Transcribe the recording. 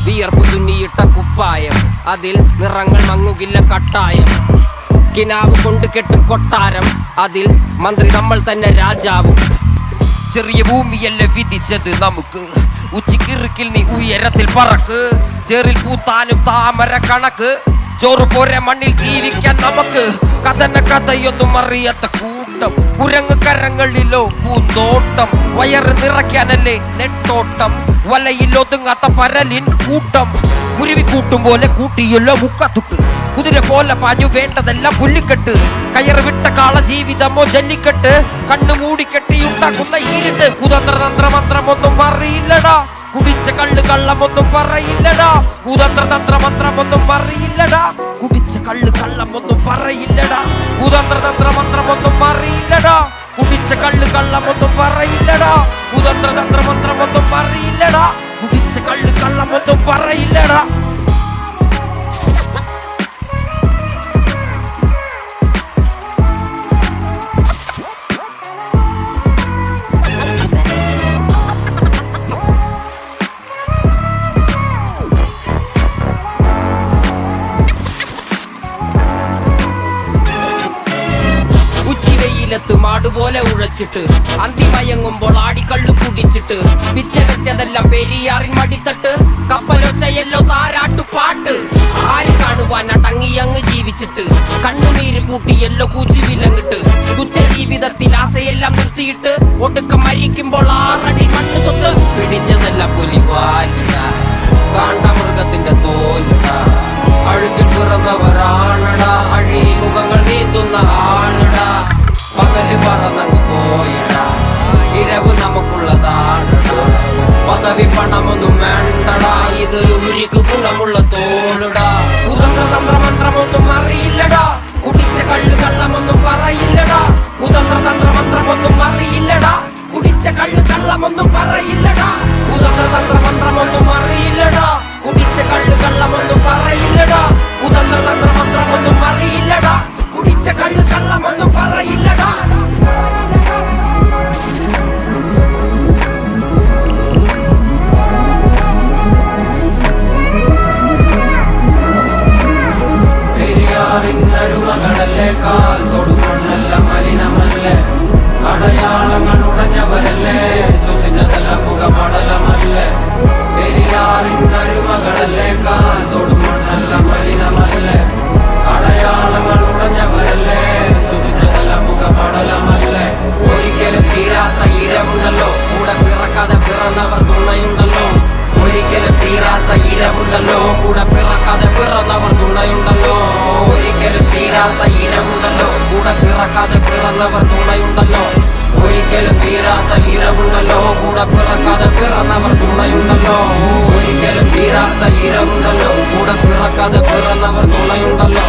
വിയർപ്പ് തുന്നിയിട്ട കുപ്പായം, അതിൽ നിറങ്ങൾ മങ്ങുകില്ല കട്ടായം. കിനാവ് കൊണ്ട് കെട്ടും കൊട്ടാരം, അതിൽ മന്ത്രി നമ്മൾ തന്നെ രാജാവും. ചെറിയ ഭൂമിയല്ലേ വിധിച്ചത് നമുക്ക്, ഉച്ചക്കിറുക്കിൽ നീ ഉയരത്തിൽ പറക്ക്. ചേറിൽ പൂത്താനും താമര കണക്ക്, ചോറ് പോരെ മണ്ണിൽ ജീവിക്കാൻ നമുക്ക്. കഥന കഥയൊന്നും അറിയാത്ത കൂട്ടം, കുരങ്ങ് കരങ്ങളിലോ പൂന്തോട്ടം. വയറ് നിറയ്ക്കാനല്ലേ നെട്ടോട്ടം, വലയിൽ ഒതുങ്ങാത്ത പരലിൻ കൂട്ടം. കുരുവി കൂട്ടും പോലെ കൂട്ടിയല്ലോ മുക്കത്തുട്ട്, കുതിര പോലെ പാഞ്ഞു വേണ്ടതെല്ലാം പുല്ലിക്കെട്ട്. കയറ് വിട്ട കാള ജീവിതമോ ജല്ലിക്കെട്ട്, കണ്ണു മൂടിക്കെട്ടിയുണ്ടാക്കുന്ന ഇരുട്ട്. കുതന്ത്ര തന്ത്രമന്ത്രമൊന്നും അറിയില്ലടാ, കുടിച്ച കള്ള് കള്ളമൊന്നും പറയില്ലടാ. കുതന്ത്ര തന്ത്രമന്ത്രമൊന്നും അറിയില്ലടാ, കുടിച്ച കള്ള് കള്ളമൊന്നും പറയില്ലടാ. കുതന്ത്ര തന്ത്രമന്ത്രമൊന്നും അറിയില്ലടാ, കുടിച്ച കള്ള് കള്ളമൊന്നും പറയില്ലടാ. കുതന്ത്ര തന്ത്രമന്ത്രമൊന്നും അറിയില്ലടാ, കുടിച്ച കള്ള് കള്ളമൊന്നും പറയില്ലടാ. മാടുപോലെ ഉഴച്ചിട്ട് അന്തിമയങ്ങുമ്പോൾ ആടിക്കള്ളു കുടിച്ചിട്ട്, പിച്ചടച്ചതെല്ലാം പെരിയാറിൻ മടിത്തട്ട്. കപ്പലൊച്ചയല്ലോ താരാട്ടുപാട്ട്, ആര് കാണുവാൻ അടങ്ങിയങ്ങ് ജീവിച്ചിട്ട്. കണ്ണുനീര് പൂട്ടിയല്ലോ കൂച്ചി വിലങ്ങിട്ട്, തുച്ഛ ജീവിതത്തിൽ ആശയെല്ലാം നിർത്തിയിട്ട്. ഒടുക്കം മരിക്കുമ്പോൾ 6 അടി മണ്ണ് സ്വത്ത്. പിടിച്ചതെല്ലാം പുലിവാലിട, കാണ്ടമൃഗത്തിന്റെ തോലിട. അഴുകിൽ പിറന്നവരാണടാ, അഴിമുഖങ്ങൾ നീന്തുന്ന ആളടാ. പകല് പറന്നങ്ങ് പോയിടാ, ഇരവ് നമുക്കുള്ളതാണടാ. പദവി പണമൊന്നും വേണ്ടടാ, ഇത് ഉരുക്ക് ഗുണമുള്ള തോളിടാ. കുതന്ത്ര തന്ത്രമന്ത്രമൊന്നും അറിയില്ലടാ, കുടിച്ച കള്ള് കള്ളമൊന്നും പറയില്ലടാ. കുതന്ത്ര തന്ത്രമന്ത്രമൊന്നും അറിയില്ലടാ, കുടിച്ച കള്ള് കള്ളമൊന്നും പറയില്ലടാ. കുതന്ത്ര തന്ത്രമന്ത്രമൊന്നും അറിയില്ലടാ, കുടിച്ച കള്ള് കള്ളമൊന്നും പറയില്ലടാ. കുതന്ത്ര തന്ത്രമന്ത്രമൊന്നും അറിയില്ലടാ, കുടിച്ച കള്ള് കള്ളമൊന്നും പറയില്ലടാ. പെരിയാറിനരുമകളല്ലേ, കാൽ തൊടുമണ്ണല്ല മലിനമല്ലേ. അടയാളങ്ങൾ ഉടഞ്ഞവരല്ലേ, ശ്വസിച്ചതെല്ലാം മുഖപടലമല്ലേ. പെരിയാറിനരുമകളല്ലേ, കാൽ തൊടുമണ്ണല്ല മലിനമല്ലേ. അടയാളങ്ങൾ ഉടഞ്ഞവരല്ലേ, ശ്വസിച്ചതെല്ലാം മുഖപടലമല്ലേ. ഒരിക്കലും തീരാത്ത ഇരവുണ്ടല്ലോ, കൂടെ പിറക്കാതെ പിറന്നവർ തുണയുണ്ടല്ലോ. ഒരിക്കലും തീരാത്ത ഇരവുണ്ടല്ലോ, കൂടെ പിറക്കാതെ പിറന്നവർ തുണയുണ്ടല്ലോ. ഒരിക്കലും തീരാത്ത ഇരവുണ്ടല്ലോ, കൂടെ പിറക്കാതെ പിറന്നവർ തുണയുണ്ടല്ലോ. ഒരിക്കലും തീരാത്ത ഇരവുണ്ടല്ലോ, കൂടെ പിറക്കാതെ പിറന്നവർ തുണയുണ്ടല്ലോ. ഒരിക്കലും തീരാത്ത ഇരവുണ്ടല്ലോ, കൂടെ പിറക്കാതെ പിറന്നവർ തുണയുണ്ടല്ലോ.